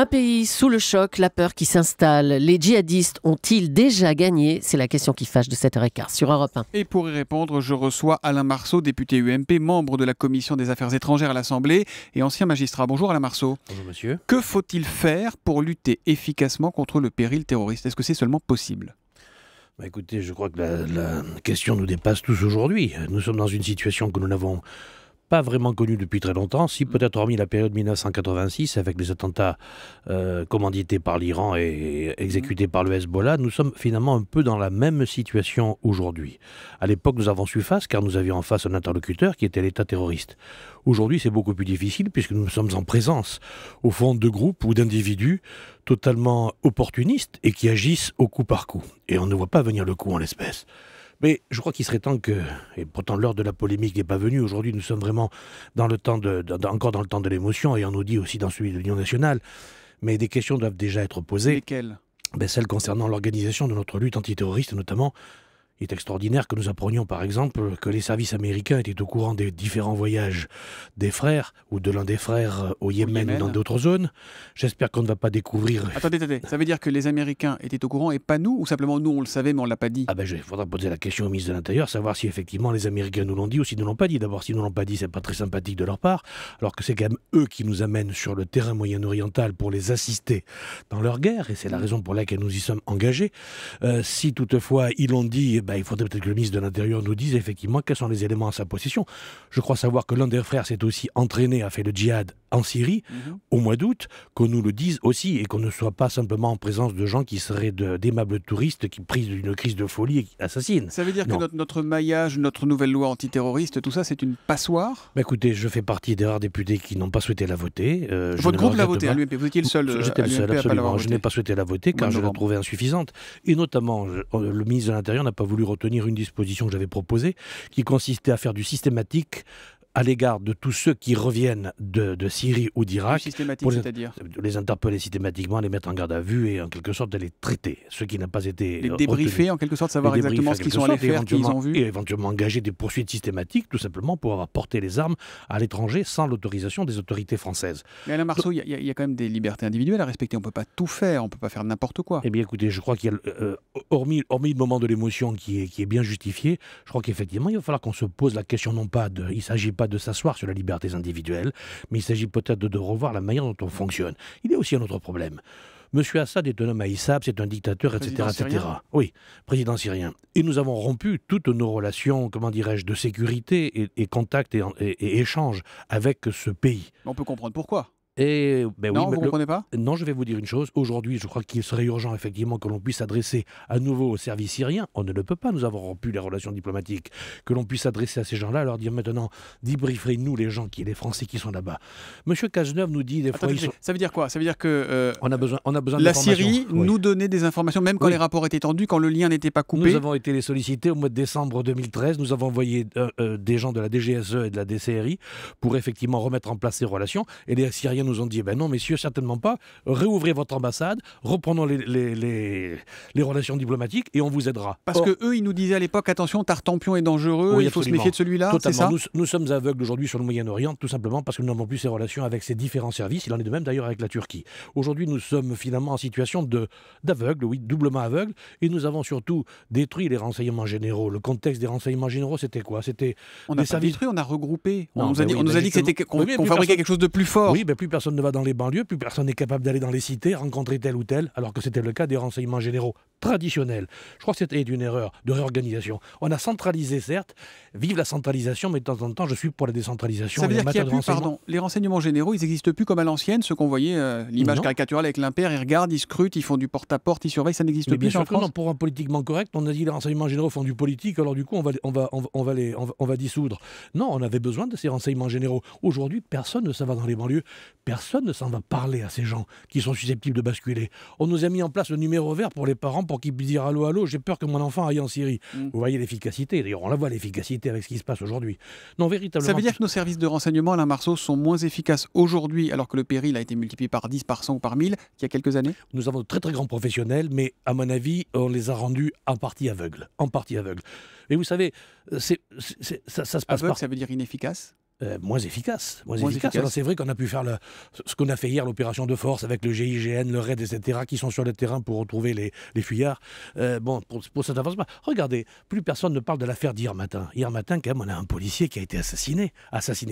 Un pays sous le choc, la peur qui s'installe. Les djihadistes ont-ils déjà gagné? C'est la question qui fâche de 7h15 sur Europe 1. Et pour y répondre, je reçois Alain Marceau, député UMP, membre de la Commission des Affaires étrangères à l'Assemblée et ancien magistrat. Bonjour Alain Marceau. Bonjour monsieur. Que faut-il faire pour lutter efficacement contre le péril terroriste? Est-ce que c'est seulement possible? Écoutez, je crois que la question nous dépasse tous aujourd'hui. Nous sommes dans une situation que nous n'avons pas vraiment connue depuis très longtemps, si peut-être hormis la période 1986 avec les attentats commandités par l'Iran et exécutés par le Hezbollah, nous sommes finalement un peu dans la même situation aujourd'hui. À l'époque, nous avons su face car nous avions en face un interlocuteur qui était l'État terroriste. Aujourd'hui, c'est beaucoup plus difficile puisque nous sommes en présence, au fond, de groupes ou d'individus totalement opportunistes et qui agissent au coup par coup. Et on ne voit pas venir le coup en l'espèce. Mais je crois qu'il serait temps que, et pourtant l'heure de la polémique n'est pas venue, aujourd'hui nous sommes vraiment dans le temps encore dans le temps de l'émotion, et on nous dit aussi dans celui de l'Union nationale, mais des questions doivent déjà être posées. Lesquelles? Celles concernant l'organisation de notre lutte antiterroriste notamment. Il est extraordinaire que nous apprenions par exemple que les services américains étaient au courant des différents voyages des frères ou de l'un des frères au Yémen ou dans d'autres zones. J'espère qu'on ne va pas découvrir... Attendez, ça veut dire que les Américains étaient au courant et pas nous? Ou simplement nous on le savait mais on ne l'a pas dit? Il faudra poser la question au ministre de l'Intérieur, savoir si effectivement les Américains nous l'ont dit ou s'ils ne l'ont pas dit. D'abord, s'ils ne l'ont pas dit, c'est pas très sympathique de leur part, alors que c'est quand même eux qui nous amènent sur le terrain moyen-oriental pour les assister dans leur guerre, et c'est la raison pour laquelle nous y sommes engagés. Si toutefois ils l'ont dit, il faudrait peut-être que le ministre de l'Intérieur nous dise effectivement quels sont les éléments à sa possession. Je crois savoir que l'un des frères s'est aussi entraîné, a fait le djihad en Syrie au mois d'août, qu'on nous le dise aussi et qu'on ne soit pas simplement en présence de gens qui seraient d'aimables touristes qui pris d'une crise de folie et qui assassinent. Ça veut dire que notre maillage, notre nouvelle loi antiterroriste, tout ça c'est une passoire? Écoutez, je fais partie des rares députés qui n'ont pas souhaité la voter. Votre groupe l'a votée à l'UMP, vous étiez le seul. J'étais le seul, absolument. Je n'ai pas souhaité la voter car je la trouvais insuffisante. Et notamment, le ministre de l'Intérieur n'a pas voulu retenir une disposition que j'avais proposée qui consistait à faire du systématique à l'égard de tous ceux qui reviennent de Syrie ou d'Irak, c'est-à-dire les interpeller systématiquement, les mettre en garde à vue et en quelque sorte de les traiter. Ceux qui n'ont pas été les débriefer en quelque sorte, savoir exactement ce qu'ils sont allés faire, qu'ils ont vu. Et éventuellement engager des poursuites systématiques, tout simplement pour avoir porté les armes à l'étranger sans l'autorisation des autorités françaises. Mais Alain Marceau, il y a quand même des libertés individuelles à respecter. On ne peut pas tout faire, on ne peut pas faire n'importe quoi. Eh bien écoutez, je crois qu'il y a, hormis le moment de l'émotion qui est bien justifié, je crois qu'effectivement il va falloir qu'on se pose la question il ne s'agit pas de s'asseoir sur les libertés individuelles, mais il s'agit peut-être de revoir la manière dont on fonctionne. Il y a aussi un autre problème. Monsieur Assad est un homme haïssable, c'est un dictateur, etc. Oui, président syrien. Et nous avons rompu toutes nos relations, de sécurité et contacts et échanges avec ce pays. On peut comprendre pourquoi. Vous ne comprenez pas? Non, je vais vous dire une chose. Aujourd'hui, je crois qu'il serait urgent, effectivement, que l'on puisse s'adresser à nouveau au service syrien. On ne le peut pas, nous avons rompu les relations diplomatiques. Que l'on puisse s'adresser à ces gens-là, leur dire maintenant, débriefez-nous les Français qui sont là-bas. Monsieur Cazeneuve nous dit des fois... Ça veut dire quoi? Ça veut dire que on a besoin la Syrie nous donnait des informations, même quand les rapports étaient tendus, quand le lien n'était pas coupé. Nous avons été les sollicités au mois de décembre 2013. Nous avons envoyé des gens de la DGSE et de la DCRI pour effectivement remettre en place ces relations. Et les Syriens nous ont dit, non messieurs, certainement pas, réouvrez votre ambassade, reprenons les relations diplomatiques et on vous aidera. Parce que eux, ils nous disaient à l'époque, attention, Tartampion est dangereux, il faut se méfier de celui-là, c'est ça? Nous sommes aveugles aujourd'hui sur le Moyen-Orient, tout simplement parce que nous n'avons plus ces relations avec ces différents services, il en est de même d'ailleurs avec la Turquie. Aujourd'hui, nous sommes finalement en situation d'aveugle, oui, doublement aveugle, et nous avons surtout détruit les renseignements généraux. Le contexte des renseignements généraux, c'était quoi? On n'a pas détruit, on a regroupé. On nous a dit qu'on fabriquait quelque chose de plus fort. Oui, mais plus personne ne va dans les banlieues, plus personne n'est capable d'aller dans les cités, rencontrer tel ou tel, alors que c'était le cas des renseignements généraux traditionnels. Je crois que c'était une erreur de réorganisation. On a centralisé, certes, vive la centralisation, mais de temps en temps, je suis pour la décentralisation. Ça veut dire qu'il n'y a plus, les renseignements généraux, ils n'existent plus comme à l'ancienne, ceux qu'on voyait, l'image caricaturale avec l'impair, ils regardent, ils scrutent, ils font du porte-à-porte, ils surveillent, ça n'existe plus en France. Pour un politiquement correct, on a dit les renseignements généraux font du politique, alors du coup, on va dissoudre. Non, on avait besoin de ces renseignements généraux. Aujourd'hui, personne ne s'en va dans les banlieues, personne ne s'en va parler à ces gens qui sont susceptibles de basculer. On nous a mis en place le numéro vert pour les parents pour qu'ils puissent dire allô, allô, j'ai peur que mon enfant aille en Syrie. Vous voyez l'efficacité, d'ailleurs on la voit l'efficacité avec ce qui se passe aujourd'hui. Non, véritablement. Ça veut dire que nos services de renseignement, Alain Marceau, sont moins efficaces aujourd'hui alors que le péril a été multiplié par 10, par 100 ou par 1000 qu'il y a quelques années? Nous avons de très très grands professionnels, mais à mon avis, on les a rendus en partie aveugles. En partie aveugles. Et vous savez, ça se passe aveugle, ça veut dire inefficace? Moins efficace. Alors c'est vrai qu'on a pu faire ce qu'on a fait hier, l'opération de force avec le GIGN, le RAID, etc., qui sont sur le terrain pour retrouver les fuyards. Pour cet avancement. Regardez, plus personne ne parle de l'affaire d'hier matin. Hier matin, quand même, on a un policier qui a été assassiné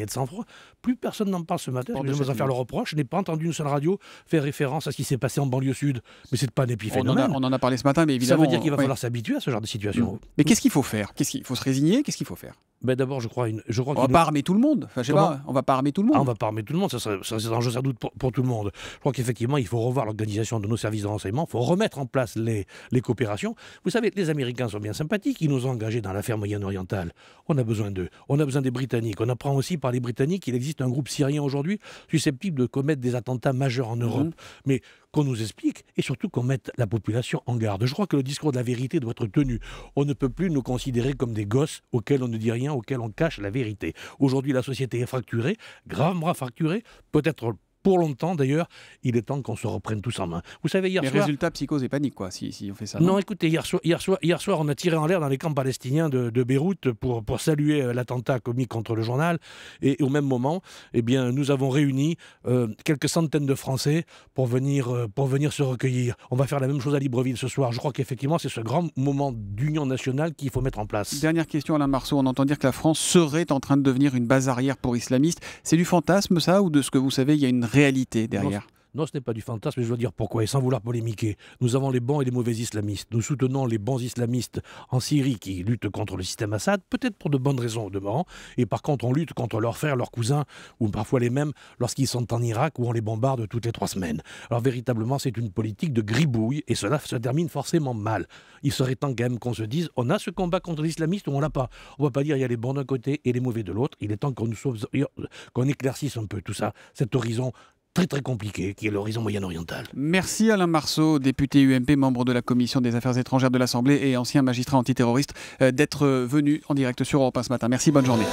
de sang-froid. Plus personne n'en parle ce matin. Je vais faire le reproche. Je n'ai pas entendu une seule radio faire référence à ce qui s'est passé en banlieue sud. Mais c'est pas un épiphénomène. On en a parlé ce matin, mais évidemment... Ça veut dire qu'il va falloir s'habituer à ce genre de situation. Mais qu'est-ce qu'il faut faire ? Il faut se résigner ? Qu'est-ce qu'il faut faire ? D'abord, je crois on va pas armer tout le monde. Enfin, je sais pas, on va pas armer tout le monde. On va pas armer tout le monde, ça c'est un enjeu sans doute pour tout le monde. Je crois qu'effectivement, il faut revoir l'organisation de nos services de renseignement, il faut remettre en place les coopérations. Vous savez, les Américains sont bien sympathiques, ils nous ont engagés dans l'affaire moyen-orientale. On a besoin d'eux, on a besoin des Britanniques. On apprend aussi par les Britanniques qu'il existe un groupe syrien aujourd'hui susceptible de commettre des attentats majeurs en Europe. Mais qu'on nous explique et surtout qu'on mette la population en garde. Je crois que le discours de la vérité doit être tenu. On ne peut plus nous considérer comme des gosses auxquels on ne dit rien, auxquels on cache la vérité. Aujourd'hui, la société est fracturée, gravement fracturée, peut-être pour longtemps d'ailleurs. Il est temps qu'on se reprenne tous en main. Vous savez, hier soir... résultat, psychose et panique, quoi, si on fait ça. Non, écoutez, hier soir, on a tiré en l'air dans les camps palestiniens de Beyrouth pour saluer l'attentat commis contre le journal. Et au même moment, nous avons réuni quelques centaines de Français pour venir se recueillir. On va faire la même chose à Libreville ce soir. Je crois qu'effectivement, c'est ce grand moment d'union nationale qu'il faut mettre en place. Dernière question, Alain Marceau. On entend dire que la France serait en train de devenir une base arrière pour islamistes. C'est du fantasme, ça, ou de ce que vous savez, il y a une réalité derrière ? Non, ce n'est pas du fantasme, mais je veux dire pourquoi, et sans vouloir polémiquer. Nous avons les bons et les mauvais islamistes. Nous soutenons les bons islamistes en Syrie qui luttent contre le système Assad, peut-être pour de bonnes raisons au demeurant, et par contre on lutte contre leurs frères, leurs cousins, ou parfois les mêmes, lorsqu'ils sont en Irak où on les bombarde toutes les 3 semaines. Alors véritablement, c'est une politique de gribouille, et cela se termine forcément mal. Il serait temps quand même qu'on se dise, on a ce combat contre l'islamiste ou on l'a pas. On ne va pas dire il y a les bons d'un côté et les mauvais de l'autre. Il est temps qu'on éclaircisse un peu tout ça, cet horizon très très compliqué, qui est l'horizon moyen-oriental. Merci Alain Marceau, député UMP, membre de la Commission des Affaires étrangères de l'Assemblée et ancien magistrat antiterroriste, d'être venu en direct sur Europe 1 ce matin. Merci, bonne journée.